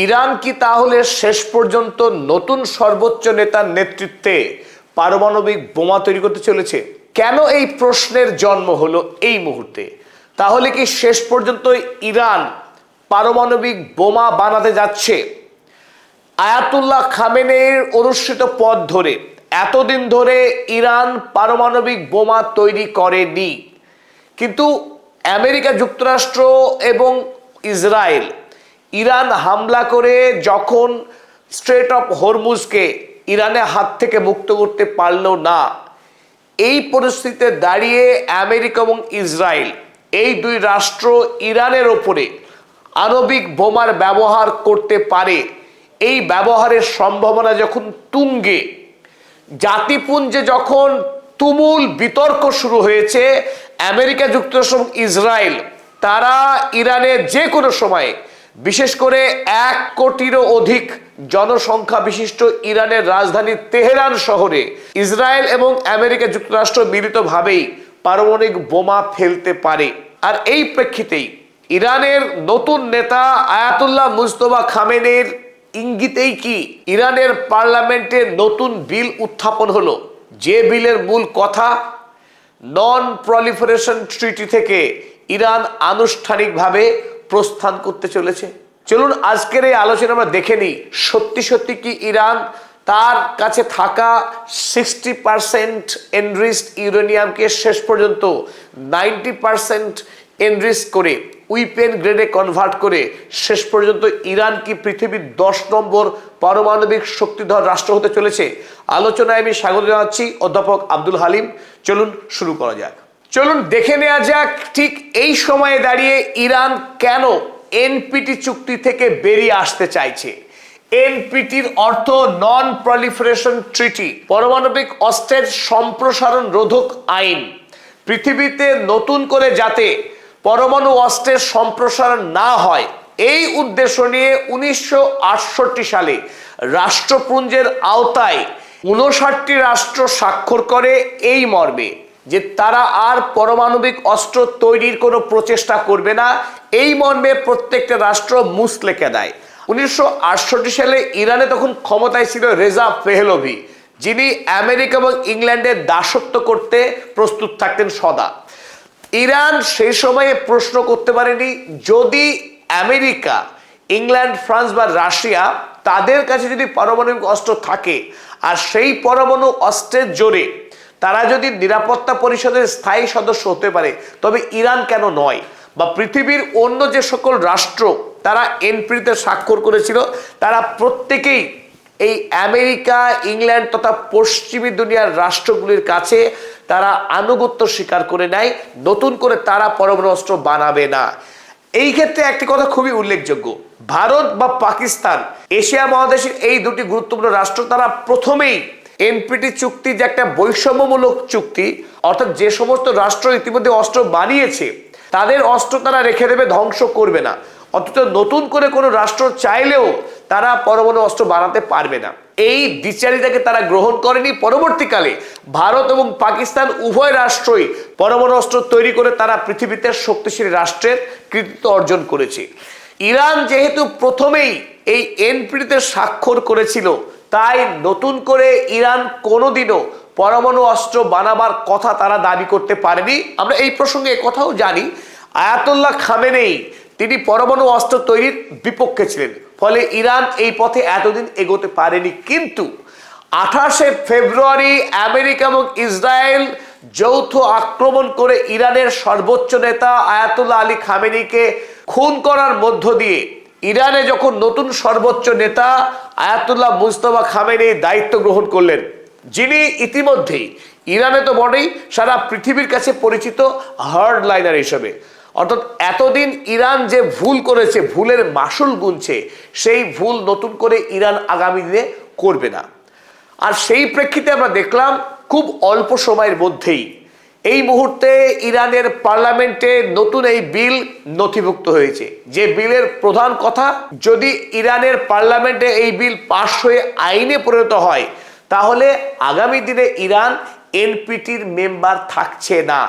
Iran কি তাহলে শেষ পর্যন্ত নতুন সর্বোচ্চ নেতার নেতৃত্বে পারমাণবিক বোমা তৈরি করতে চলেছে? কেন এই প্রশ্নের জন্ম হলো এই মুহূর্তে? তাহলে কি শেষ পর্যন্ত ইরান পারমাণবিক বোমা বানাতে যাচ্ছে? আয়াতুল্লাহ খামেনেইর অনুসৃত পথ ধরে এতদিন ধরে ইরান পারমাণবিক বোমা তৈরি করেনি, কিন্তু আমেরিকা যুক্তরাষ্ট্র এবং ইসরায়েল ইরান হামলা করে যখন স্ট্রেট অফ হরমুজকে ইরানের হাত থেকে মুক্ত করতে পারল না, এই পরিস্থিতিতে দাঁড়িয়ে আমেরিকা এবং ইসরায়েল এই দুই রাষ্ট্র ইরানের ওপরে আণবিক বোমার ব্যবহার করতে পারে, এই ব্যবহারের সম্ভাবনা যখন তুঙ্গে, জাতিপুঞ্জে যখন তুমুল বিতর্ক শুরু হয়েছে, আমেরিকা যুক্তরাষ্ট্র এবং ইসরায়েল তারা ইরানের যে কোনো সময়ে, বিশেষ করে 1 কোটিরও অধিক জনসংখ্যা বিশিষ্ট ইরানের রাজধানী তেহরান শহরে ইসরায়েল এবং আমেরিকা যুক্তরাষ্ট্র মিলিতভাবেই পারমাণবিক বোমা ফেলতে পারে। আর এই প্রেক্ষিতেই ইরানের নতুন নেতা আয়াতুল্লাহ মুজতবা খামেনেইর ইঙ্গিতেই কি ইরানের পার্লামেন্টে নতুন বিল উত্থাপন হলো, যে বিলের মূল কথা নন প্রলিফারেশন ট্রিটি থেকে ইরান আনুষ্ঠানিকভাবে প্রস্থান করতে চলেছে। চলুন আজকের এই আলোচনা আমরা দেখে নিই, সত্যি সত্যি কি ইরান তার কাছে থাকা 60% এনরিচড ইউরেনিয়ামকে শেষ পর্যন্ত 90% এনরিচ করে উইপেন গ্রেডে কনভার্ট করে শেষ পর্যন্ত ইরান কি পৃথিবীর 10 নম্বর পারমাণবিক শক্তিধর রাষ্ট্র হতে চলেছে? আলোচনায় আমি স্বাগত জানাচ্ছি অধ্যাপক আব্দুল হালিম। চলুন শুরু করা যাক। চলুন দেখে নেওয়া যাক ঠিক এই সময়ে দাঁড়িয়ে ইরান কেন এনপিটি চুক্তি থেকে বেরিয়ে আসতে চাইছে। এনপিটির অর্থ নন প্রলিফারেশন ট্রিটি, পারমাণবিক অস্ত্রের সম্প্রসারণ রোধক আইন। পৃথিবীতে নতুন করে যাতে পরমাণু অস্ত্রের সম্প্রসারণ না হয়, এই উদ্দেশ্য নিয়ে 1968 সালে রাষ্ট্রপুঞ্জের আওতায় 59টি রাষ্ট্র স্বাক্ষর করে এই মর্মে যে তারা আর পারমাণবিক অস্ত্র তৈরির কোনো প্রচেষ্টা করবে না। এই মর্মে প্রত্যেকটা রাষ্ট্র মুসলেখা দেয়। 1968 সালে ইরানে তখন ক্ষমতায় ছিল রেজা পেহলভি, যিনি আমেরিকা এবং ইংল্যান্ডের দাসত্ব করতে প্রস্তুত থাকতেন সদা। ইরান সেই সময়ে প্রশ্ন করতে পারেনি, যদি আমেরিকা, ইংল্যান্ড, ফ্রান্স বা রাশিয়া তাদের কাছে যদি পারমাণবিক অস্ত্র থাকে আর সেই পরমাণু অস্ত্রের জোরে তারা যদি নিরাপত্তা পরিষদের স্থায়ী সদস্য হতে পারে, তবে ইরান কেন নয়? বা পৃথিবীর অন্য যে সকল রাষ্ট্র তারা এনপিটিতে স্বাক্ষর করেছিল, তারা প্রত্যেকেই এই আমেরিকা, ইংল্যান্ড তথা পশ্চিমী দুনিয়ার রাষ্ট্রগুলির কাছে তারা আনুগত্য স্বীকার করে নেয়, নতুন করে তারা পরমাণু অস্ত্র বানাবে না। এই ক্ষেত্রে একটি কথা খুবই উল্লেখযোগ্য, ভারত বা পাকিস্তান, এশিয়া মহাদেশের এই দুটি গুরুত্বপূর্ণ রাষ্ট্র তারা প্রথমেই এনপিটি চুক্তি যে একটা বৈষম্যমূলক চুক্তি, অর্থাৎ যে সমস্ত রাষ্ট্র ইতিমধ্যে অস্ত্র বানিয়েছে তাদের অস্ত্র তারা রেখে দেবে, ধ্বংস করবে না। অথচ নতুন করে কোনো রাষ্ট্র চাইলেও তারা পরমাণু অস্ত্র বানাতে পারবে না। এই দ্বিচারিতাকে তারা গ্রহণ করেনি। পরবর্তীকালে ভারত এবং পাকিস্তান উভয় রাষ্ট্রই পরমাণু অস্ত্র তৈরি করে তারা পৃথিবীতে শক্তিশালী রাষ্ট্রের কৃতিত্ব অর্জন করেছে। ইরান যেহেতু প্রথমেই এই এনপিটিতে স্বাক্ষর করেছিল, তাই নতুন করে ইরান কোনোদিনও পরমাণু অস্ত্র বানাবার কথা তারা দাবি করতে পারেনি। আমরা এই প্রসঙ্গে কথাও জানি, আয়াতুল্লাহ খামেনেই তিনি পরমাণু অস্ত্র তৈরির বিপক্ষে ছিলেন, ফলে ইরান এই পথে এতদিন এগোতে পারেনি। কিন্তু 28শে ফেব্রুয়ারি আমেরিকা এবং ইসরায়েল যৌথ আক্রমণ করে ইরানের সর্বোচ্চ নেতা আয়াতুল্লাহ আলী খামেনিকে খুন করার মধ্য দিয়ে ইরানে যখন নতুন সর্বোচ্চ নেতা আয়াতুল্লাহ মুজতবা খামেনি দায়িত্ব গ্রহণ করলেন, যিনি ইতিমধ্যেই ইরানে তো বটেই সারা পৃথিবীর কাছে পরিচিত হার্ড লাইনার হিসেবে, অর্থাৎ এতদিন ইরান যে ভুল করেছে, ভুলের মাসুল গুনছে, সেই ভুল নতুন করে ইরান আগামী দিনে করবে না। আর সেই প্রেক্ষিতে আমরা দেখলাম খুব অল্প সময়ের মধ্যেই এই মুহূর্তে ইরানের পার্লামেন্টে নতুন এই বিল নথিভুক্ত হয়েছে। যে বিলের প্রধান কথা, যদি ইরানের পার্লামেন্টে এই বিল পাশ হয়ে আইনে পরিণত হয়, তাহলে আগামী দিনে ইরান এনপিটির মেম্বার থাকছে না।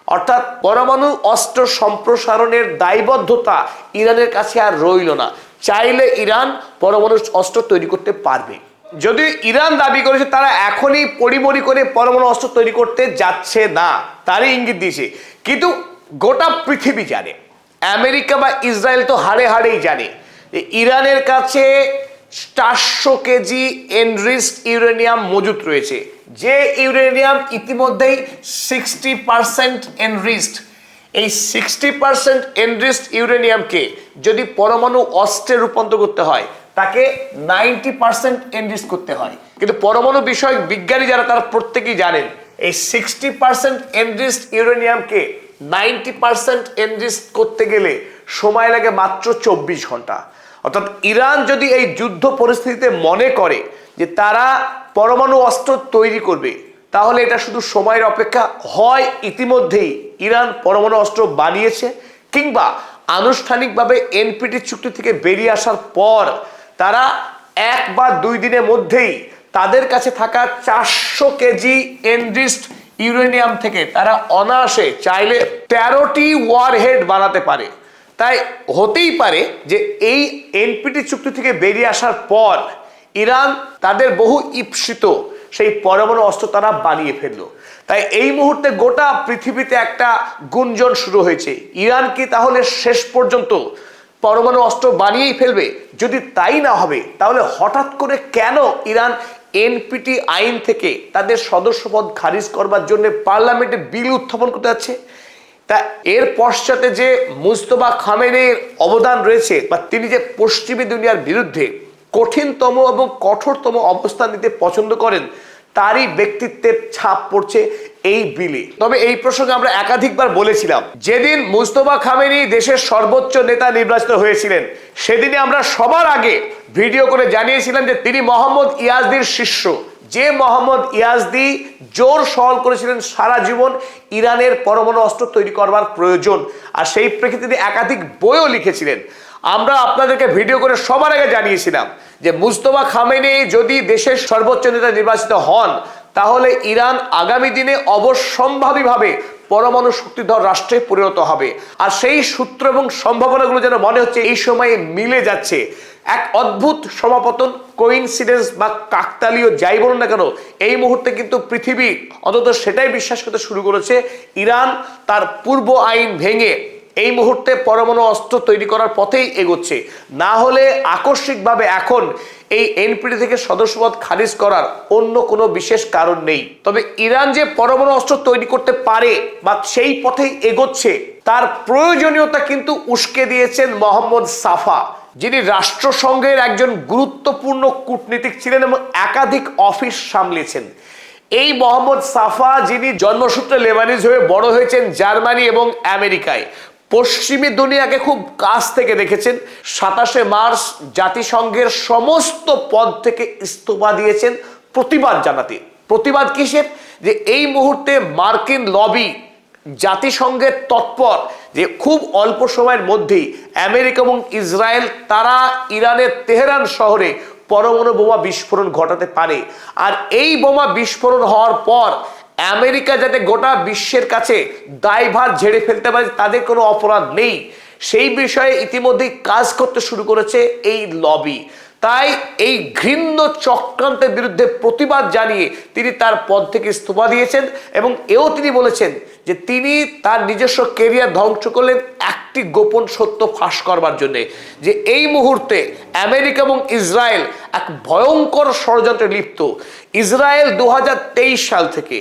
অর্থাৎ পরমাণু অস্ত্র সম্প্রসারণের দায়বদ্ধতা ইরানের কাছে আর রইল না। চাইলে ইরান পরমাণু অস্ত্র তৈরি করতে পারবে। যদি ইরান দাবি করেছে তারা এখনই পরিমরি করে পরমাণু অস্ত্র তৈরি করতে যাচ্ছে না, তারই ইঙ্গিত দিয়েছে। কিন্তু গোটা পৃথিবী জানে, আমেরিকা বা ইসরায়েল তো হাড়ে হাড়েই জানে যে ইরানের কাছে 400 কেজি এনরিচড ইউরেনিয়াম মজুত রয়েছে, যে ইউরেনিয়াম ইতিমধ্যেই 60% এনরিচড। এই 60% এনরিচড ইউরেনিয়ামকে যদি পরমাণু অস্ত্রে রূপান্তর করতে হয় তাকে 90% এনরিচ করতে হয়। কিন্তু পরমাণু বিষয়ক বিজ্ঞানী যারা তারা প্রত্যেকেই জানেন এই 60% এনরিচড ইউরেনিয়ামকে 90% এনরিচ করতে গেলে সময় লাগে মাত্র 24 ঘন্টা। অর্থাৎ ইরান যদি এই যুদ্ধ পরিস্থিতিতে মনে করে যে তারা পরমাণু অস্ত্র তৈরি করবে, তাহলে এটা শুধু সময়ের অপেক্ষা। হয় ইতিমধ্যেই ইরান পরমাণু অস্ত্র বানিয়েছে, কিংবা আনুষ্ঠানিকভাবে এনপিটি চুক্তি থেকে বেরিয়ে আসার পর তারা 1 বা 2 দিনের মধ্যেই তাদের কাছে থাকা 400 কেজি এনরিচড ইউরেনিয়াম থেকে তারা অনায়াসে চাইলে 13টি ওয়ারহেড বানাতে পারে। তাই হতেই পারে যে এই এনপিটি চুক্তি থেকে বেরিয়ে আসার পর ইরান তাদের বহু ঈপ্সিত সেই পরমাণু অস্ত্র তারা বানিয়ে ফেললো। তাই এই মুহূর্তে গোটা পৃথিবীতে একটা গুঞ্জন শুরু হয়েছে, ইরান কি তাহলে শেষ পর্যন্ত পরমাণু অস্ত্র বানিয়েই ফেলবে? যদি তাই না হবে তাহলে হঠাৎ করে কেন ইরান এনপিটি আইন থেকে তাদের সদস্যপদ খারিজ করবার জন্য পার্লামেন্টে বিল উত্থাপন করতে যাচ্ছে? তা এর পশ্চাতে যে মুজতবা খামেনির অবদান রয়েছে, বা তিনি যে পশ্চিমী দুনিয়ার বিরুদ্ধে কঠিনতম এবং কঠোরতম অবস্থান নিতে পছন্দ করেন, তারই ব্যক্তিত্বের ছাপ পড়ছে এই বিলে। তবে এই প্রসঙ্গে আমরা একাধিকবার বলেছিলাম, যেদিন মুজতবা খামেনি দেশের সর্বোচ্চ নেতা নির্বাচিত হয়েছিলেন সেদিনে আমরা সবার আগে ভিডিও করে জানিয়েছিলাম যে তিনি মোহাম্মদ ইয়াজদির শিষ্য, যে মোহাম্মদ ইয়াজদি জোর সওয়াল করেছিলেন সারা জীবন ইরানের পরমাণু অস্ত্র তৈরি করবার প্রয়োজন, আর সেই প্রেক্ষিতে একাধিক বইও লিখেছিলেন। আমরা আপনাদেরকে ভিডিও করে সবার আগে জানিয়েছিলাম যে মুজতবা খামেনি যদি দেশের সর্বোচ্চ নেতা নির্বাচিত হন তাহলে ইরান আগামী দিনে অবশ্যম্ভাবীভাবে পরমাণু শক্তিধর রাষ্ট্রে পরিণত হবে। আর সেই সূত্র এবং সম্ভাবনাগুলো যেন মনে হচ্ছে এই সময়ে মিলে যাচ্ছে। এক অদ্ভুত সমাপতন, কোইন্সিডেন্স বা কাকতালীয় যাই বলুন না কেন, এই মুহূর্তে কিন্তু পৃথিবী অন্তত সেটাই বিশ্বাস করতে শুরু করেছে ইরান তার পূর্ব আইন ভেঙে এই মুহূর্তে পরমাণু অস্ত্র তৈরি করার পথেই এগোচ্ছে। না হলে আকস্মিকভাবে এখন এই এনপিটি থেকে সদস্যপদ খারিজ করার অন্য কোনো বিশেষ কারণ নেই। তবে ইরান যে পরমাণু অস্ত্র তৈরি করতে পারে বা সেই পথেই এগোচ্ছে, তার প্রয়োজনীয়তা কিন্তু উস্কে দিয়েছেন মোহাম্মদ সাফা, যিনি রাষ্ট্রসংঘের একজন গুরুত্বপূর্ণ কূটনীতিক ছিলেন এবং একাধিক অফিস সামলেছেন। এই মোহাম্মদ সাফা, যিনি জন্মসূত্রে লেবানিজ হয়ে বড় হয়েছেন জার্মানি এবং আমেরিকায়, পশ্চিমী দুনিয়াকে খুব কাছ থেকে দেখেছেন। 27শে মার্চ জাতিসংঘের সমস্ত পদ থেকে ইস্তফা দিয়েছেন প্রতিবাদ জানাতে। প্রতিবাদ কিসের? যে এই মুহূর্তে মার্কিন লবি জাতিসংঘের তৎপর যে খুব অল্প সময়ের মধ্যেই আমেরিকা এবং ইসরায়েল তারা ইরানের তেহরান শহরে পরমাণু বোমা বিস্ফোরণ ঘটাতে পারে। আর এই বোমা বিস্ফোরণ হওয়ার পর আমেরিকা যাতে গোটা বিশ্বের কাছে দায়ভার ঝেড়ে ফেলতে পারে তাদের কোনো অপরাধ নেই, সেই বিষয়ে ইতিমধ্যেই কাজ করতে শুরু করেছে এই লবি। তাই এই ঘৃণ্য চক্রান্তের বিরুদ্ধে প্রতিবাদ জানিয়ে তিনি তার পদ থেকে ইস্তফা দিয়েছেন এবং এও তিনি বলেছেন যে তিনি তার নিজস্ব কেরিয়ার ধ্বংস করলেন একটি গোপন সত্য ফাঁস করবার জন্য, যে এই মুহূর্তে আমেরিকা এবং ইসরায়েল এক ভয়ঙ্কর ষড়যন্ত্রে লিপ্ত। ইসরায়েল 2023 সাল থেকে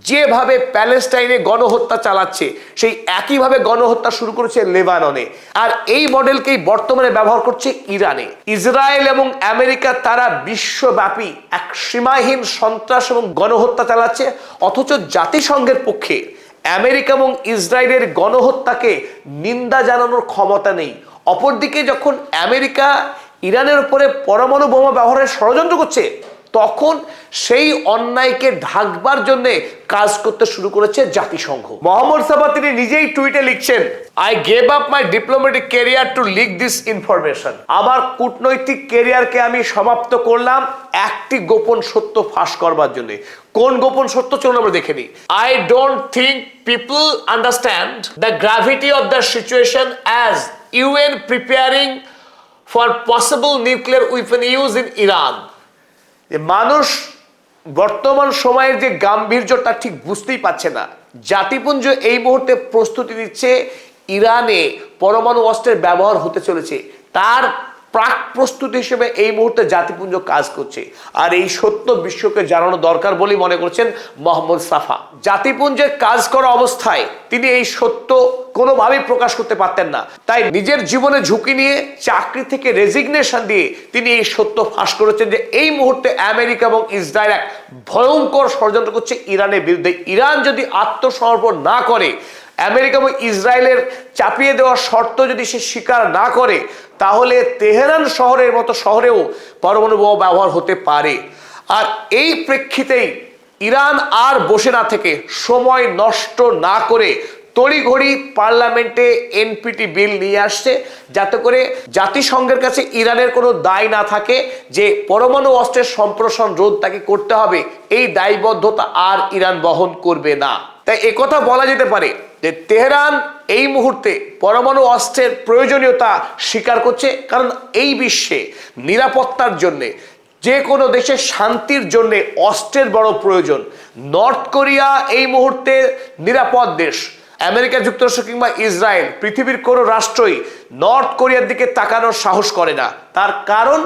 যেভাবে প্যালেস্টাইনে গণহত্যা চালাচ্ছে, সেই একইভাবে গণহত্যা শুরু করেছে লেবাননে, আর এই মডেলকেই বর্তমানে ব্যবহার করছে ইরানে। ইসরায়েল এবং আমেরিকা তারা বিশ্বব্যাপী এক সীমাহীন সন্ত্রাস এবং গণহত্যা চালাচ্ছে, অথচ জাতিসংঘের পক্ষে আমেরিকা এবং ইসরায়েলের গণহত্যাকে নিন্দা জানানোর ক্ষমতা নেই। অপরদিকে যখন আমেরিকা ইরানের উপরে পরমাণু বোমা ব্যবহারের ষড়যন্ত্র করছে, তখন সেই অন্যায়কে ঢাকবার জন্য কাজ করতে শুরু করেছে জাতিসংঘ। মোহাম্মদ সাফা তিনি নিজেই টুইটে লিখছেন, I gave up my diplomatic career to leak this information. আমার কূটনৈতিক ক্যারিয়ারকে আমি সমাপ্ত করলাম একটি গোপন সত্য ফাঁস করবার জন্য। কোন গোপন সত্য চলুন আমরা দেখে নিই। I don't think people understand the gravity of the situation as UN preparing for possible nuclear weapon use in Iran. যে মানুষ বর্তমান সময়ের যে গাম্ভীর্যটা ঠিক বুঝতেই পারছে না। জাতিপুঞ্জ এই মুহূর্তে প্রস্তুতি নিচ্ছে ইরানে পরমাণু অস্ত্রের ব্যবহার হতে চলেছে, তার প্রাক প্রস্তুতি হিসেবে এই মুহূর্তে জাতিপুঞ্জ কাজ করছে। আর এই সত্য বিশ্বকে জানানো দরকার বলেই মনে করছেন মোহাম্মদ সাফা। জাতিপুঞ্জের কাজ করা অবস্থায় তিনি এই সত্য কোনোভাবেই প্রকাশ করতে পারতেন না, তাই নিজের জীবনে ঝুঁকি নিয়ে চাকরি থেকে রেজিগনেশন দিয়ে তিনি এই সত্য ফাঁস করেছেন যে এই মুহূর্তে আমেরিকা এবং ইসরায়েল এক ভয়ঙ্কর ষড়যন্ত্র করছে ইরানের বিরুদ্ধে। ইরান যদি আত্মসমর্পণ না করে, আমেরিকা এবং ইসরায়েলের চাপিয়ে দেওয়া শর্ত যদি সে স্বীকার না করে, তাহলে তেহরান শহরের মতো শহরেও পরমাণু বোমা ব্যবহার হতে পারে। আর এই প্রেক্ষিতেই ইরান আর বসে না থেকে, সময় নষ্ট না করে তড়িঘড়ি পার্লামেন্টে এনপিটি বিল নিয়ে আসছে, যাতে করে জাতিসংঘের কাছে ইরানের কোনো দায় না থাকে যে পরমাণু অস্ত্রের সম্প্রসারণ রোধ তাকে করতে হবে। এই দায়বদ্ধতা আর ইরান বহন করবে না। তাই একথা বলা যেতে পারে যে তেহরান এই মুহূর্তে পরমাণু অস্ত্রের প্রয়োজনীয়তা স্বীকার করছে, কারণ এই বিশ্বে নিরাপত্তার জন্যে, যে কোনো দেশের শান্তির জন্য অস্ত্রের বড় প্রয়োজন। নর্থ কোরিয়া এই মুহূর্তে নিরাপদ দেশ। আমেরিকা যুক্তরাষ্ট্র কিংবা ইসরায়েল, পৃথিবীর কোনো রাষ্ট্রই নর্থ কোরিয়ার দিকে তাকানোর সাহস করে না। তার কারণ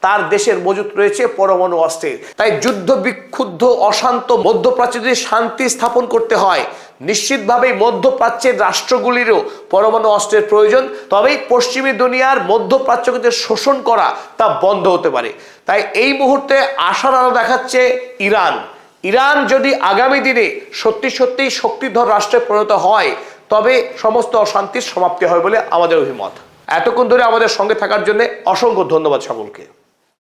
তার দেশের মজুত রয়েছে পরমাণু অস্ত্রের। তাই যুদ্ধ বিক্ষুব্ধ অশান্ত মধ্যপ্রাচ্যে যদি শান্তি স্থাপন করতে হয়, নিশ্চিতভাবেই মধ্যপ্রাচ্যের রাষ্ট্রগুলিরও পরমাণু অস্ত্রের প্রয়োজন। তবেই পশ্চিমী দুনিয়ার মধ্যপ্রাচ্যকে যে শোষণ করা তা বন্ধ হতে পারে। তাই এই মুহূর্তে আশার আলো দেখাচ্ছে ইরান। ইরান যদি আগামী দিনে সত্যি সত্যি শক্তিধর রাষ্ট্রে পরিণত হয়, তবে সমস্ত অশান্তির সমাপ্তি হয় বলে আমাদের অভিমত। এতক্ষণ ধরে আমাদের সঙ্গে থাকার জন্য অসংখ্য ধন্যবাদ সকলকে।